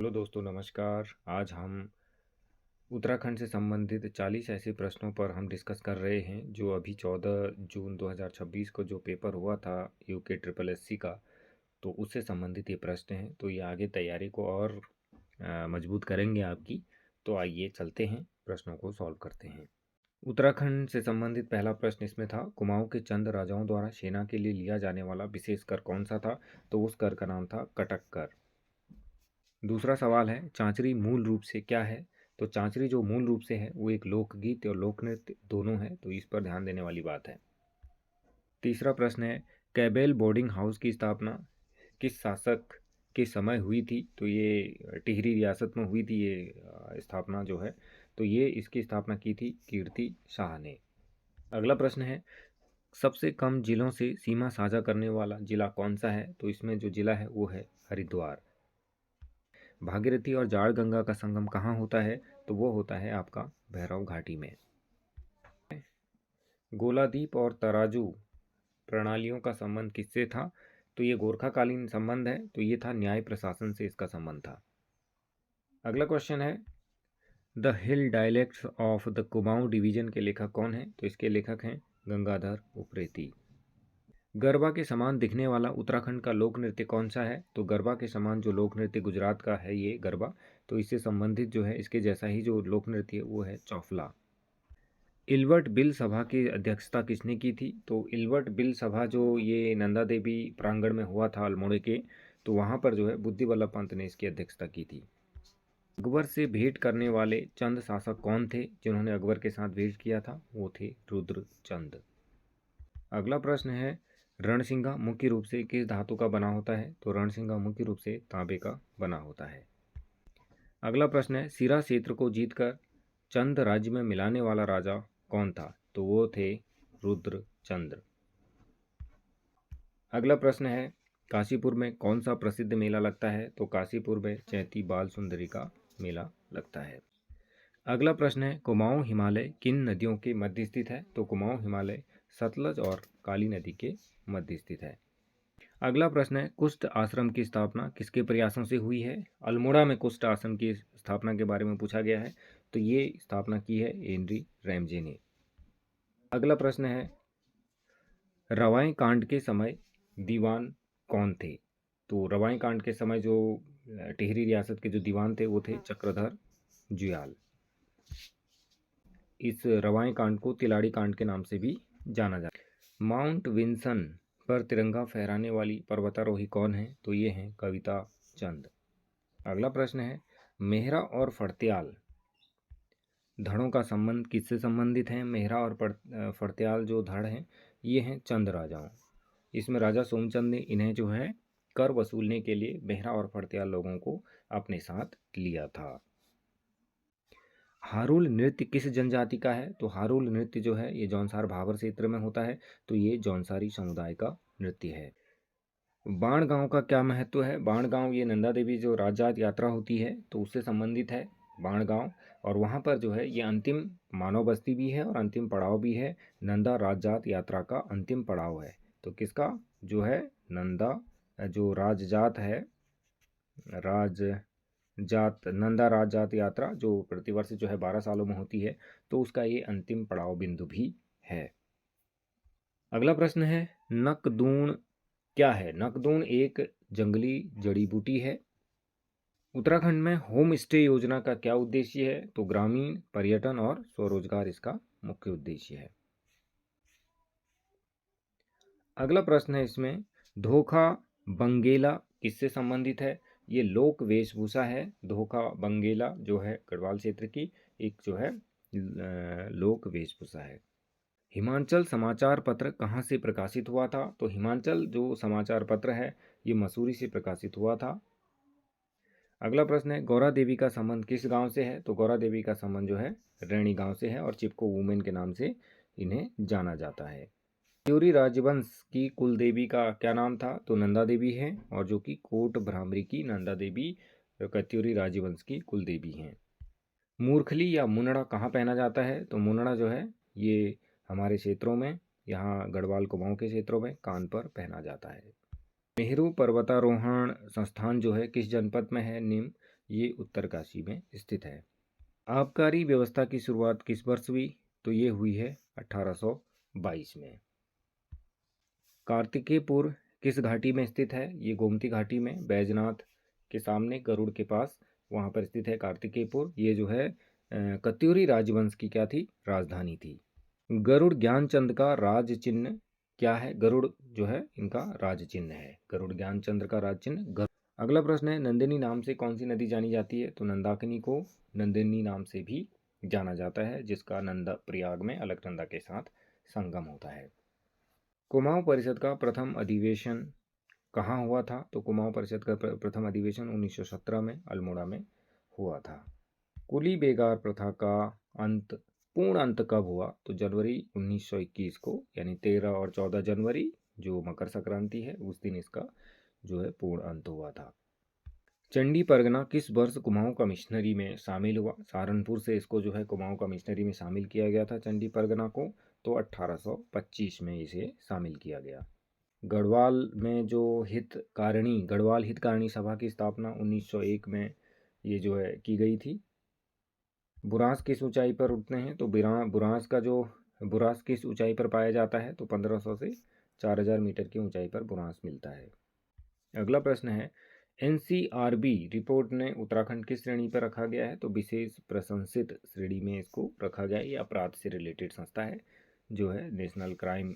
Hello दोस्तों, नमस्कार। आज हम उत्तराखंड से संबंधित 40 ऐसे प्रश्नों पर हम डिस्कस कर रहे हैं जो अभी 14 जून 2026 को जो पेपर हुआ था यूके ट्रिपल एससी का, तो उससे संबंधित ये प्रश्न हैं। तो ये आगे तैयारी को और मजबूत करेंगे आपकी। तो आइए चलते हैं, प्रश्नों को सॉल्व करते हैं। उत्तराखंड से संबंधित पहला प्रश्न इसमें था, कुमाऊं के चंद राजाओं द्वारा सेना के लिए लिया जाने वाला विशेष कर कौन सा था? तो उस कर का नाम था कटक कर। दूसरा सवाल है, चांचरी मूल रूप से क्या है? तो चांचरी जो मूल रूप से है वो एक लोकगीत और लोक नृत्य दोनों है, तो इस पर ध्यान देने वाली बात है। तीसरा प्रश्न है, कैबेल बोर्डिंग हाउस की स्थापना किस शासक के समय हुई थी? तो ये टिहरी रियासत में हुई थी ये स्थापना जो है, तो ये इसकी स्थापना की थी कीर्ति शाह ने। अगला प्रश्न है, सबसे कम जिलों से सीमा साझा करने वाला जिला कौन सा है? तो इसमें जो जिला है वो है हरिद्वार। भागीरथी और जाड़ गंगा का संगम कहाँ होता है? तो वो होता है आपका भैरव घाटी में। गोलादीप और तराजू प्रणालियों का संबंध किससे था? तो ये गोरखाकालीन संबंध है, तो ये था न्याय प्रशासन से इसका संबंध था। अगला क्वेश्चन है, the hill dialects of the Kumaon division के लेखक कौन है? तो इसके लेखक हैं गंगाधर उप्रेती। गरबा के समान दिखने वाला उत्तराखंड का लोक नृत्य कौन सा है? तो गरबा के समान जो लोक नृत्य गुजरात का है ये गरबा, तो इससे संबंधित जो है इसके जैसा ही जो लोक नृत्य है वो है चौफला। इल्वर्ट बिल सभा की अध्यक्षता किसने की थी? तो इल्वर्ट बिल सभा जो ये नंदा देवी प्रांगण में हुआ था अल्मोड़े के, तो वहाँ पर जो है बुद्धि वल्लभ पंत ने इसकी अध्यक्षता की थी। अकबर से भेंट करने वाले चंद शासक कौन थे जिन्होंने अकबर के साथ भेंट किया था? वो थे रुद्र चंद। अगला प्रश्न है, रणसिंगा मुख्य रूप से किस धातु का बना होता है? तो रणसिंगा मुख्य रूप से तांबे का बना होता है। अगला प्रश्न है, सिरा क्षेत्र को जीतकर चंद राज्य में मिलाने वाला राजा कौन था? तो वो थे रुद्रचंद्र। अगला प्रश्न है, काशीपुर में कौन सा प्रसिद्ध मेला लगता है? तो काशीपुर में चैती बाल सुंदरी का मेला लगता है। अगला प्रश्न है, कुमाऊं हिमालय किन नदियों के मध्य स्थित है? तो कुमाऊं हिमालय सतलज और काली नदी के मध्य स्थित है। अगला प्रश्न है, कुष्ठ आश्रम की स्थापना किसके प्रयासों से हुई है? अल्मोड़ा में कुष्ठ आश्रम की स्थापना के बारे में पूछा गया है, तो ये स्थापना की है हेनरी रैमजे ने। अगला प्रश्न है, रवाई कांड के समय दीवान कौन थे? तो रवाई कांड के समय जो टिहरी रियासत के जो दीवान थे वो थे चक्रधर जुयाल। इस रवाई कांड को तिलाड़ी कांड के नाम से भी जाना जाता है। माउंट विंसन पर तिरंगा फहराने वाली पर्वतारोही कौन है? तो ये हैं कविता चंद। अगला प्रश्न है, मेहरा और फड़त्याल धड़ों का संबंध किससे संबंधित है? मेहरा और फड़त्याल जो धड़ हैं ये हैं चंद राजाओं। इसमें राजा सोमचंद ने इन्हें जो है कर वसूलने के लिए मेहरा और फड़त्याल लोगों को अपने साथ लिया था। हारुल नृत्य किस जनजाति का है? तो हारुल नृत्य जो है ये जौनसार भाबर क्षेत्र में होता है, तो ये जौनसारी समुदाय का नृत्य है। बाण गांव का क्या महत्व है? बाण गांव ये नंदा देवी जो राजजात यात्रा होती है तो उससे संबंधित है बाण गांव, और वहाँ पर जो है ये अंतिम मानव बस्ती भी है और अंतिम पड़ाव भी है। नंदा राजजात यात्रा का अंतिम पड़ाव है। तो किसका जो है नंदा जो राजजात है, राजजात नंदा राजजात यात्रा जो प्रतिवर्ष जो है 12 सालों में होती है, तो उसका ये अंतिम पड़ाव बिंदु भी है। अगला प्रश्न है, नकदून क्या है? नकदून एक जंगली जड़ी बूटी है। उत्तराखंड में होम स्टे योजना का क्या उद्देश्य है? तो ग्रामीण पर्यटन और स्वरोजगार इसका मुख्य उद्देश्य है। अगला प्रश्न है इसमें, धोखा बंगेला किससे संबंधित है? ये लोक वेशभूषा है। धोखा बंगेला जो है गढ़वाल क्षेत्र की एक जो है लोक वेशभूषा है। हिमाचल समाचार पत्र कहाँ से प्रकाशित हुआ था? तो हिमाचल जो समाचार पत्र है ये मसूरी से प्रकाशित हुआ था। अगला प्रश्न है, गौरा देवी का संबंध किस गांव से है? तो गौरा देवी का संबंध जो है रैणी गांव से है और चिपको वुमेन के नाम से इन्हें जाना जाता है। कत्यूरी राजवंश की कुल देवी का क्या नाम था? तो नंदा देवी है, और जो कि कोट भ्रामरी की नंदा देवी कत्यूरी राजवंश की कुल देवी हैं। मूर्खली या मुनड़ा कहाँ पहना जाता है? तो मुनड़ा जो है ये हमारे क्षेत्रों में, यहाँ गढ़वाल कुमाऊं के क्षेत्रों में कान पर पहना जाता है। नेहरू पर्वतारोहण संस्थान जो है किस जनपद में है? निम ये उत्तरकाशी में स्थित है। आबकारी व्यवस्था की शुरुआत किस वर्ष हुई? तो ये हुई है 1822 में। कार्तिकेयपुर किस घाटी में स्थित है? ये गोमती घाटी में, बैजनाथ के सामने गरुड़ के पास, वहाँ पर स्थित है कार्तिकेयपुर। ये जो है कत्यूरी राजवंश की क्या थी? राजधानी थी। गरुड़ ज्ञानचंद का राज चिन्ह क्या है? गरुड़ जो है इनका राज चिन्ह है, गरुड़ ज्ञानचंद्र का राज चिन्ह। अगला प्रश्न है, नंदिनी नाम से कौन सी नदी जानी जाती है? तो नंदाकिनी को नंदिनी नाम से भी जाना जाता है, जिसका नंदा प्रयाग में अलकनंदा के साथ संगम होता है। कुमाऊं परिषद का प्रथम अधिवेशन कहाँ हुआ था? तो कुमाऊं परिषद का प्रथम अधिवेशन 1917 में अल्मोड़ा में हुआ था। कुली बेगार प्रथा का पूर्ण अंत कब हुआ? तो जनवरी 1921 को, यानी 13 और 14 जनवरी जो मकर संक्रांति है उस दिन इसका जो है पूर्ण अंत हुआ था। चंडी परगना किस वर्ष कुमाऊं कमिश्नरी में शामिल हुआ? सहारनपुर से इसको जो है कुमाऊं कमिश्नरी में शामिल किया गया था चंडी परगना को, तो 1825 में इसे शामिल किया गया। गढ़वाल में जो गढ़वाल हितकारिणी सभा की स्थापना 1901 में ये जो है की गई थी। बुरांस किस ऊंचाई पर उठते हैं? तो बुरांस किस ऊंचाई पर पाया जाता है? तो 1500 से 4000 मीटर की ऊंचाई पर बुरांस मिलता है। अगला प्रश्न है, एनसीआरबी रिपोर्ट ने उत्तराखंड किस श्रेणी पर रखा गया है? तो विशेष प्रशंसित श्रेणी में इसको रखा गया है। ये अपराध से रिलेटेड संस्था है जो है नेशनल क्राइम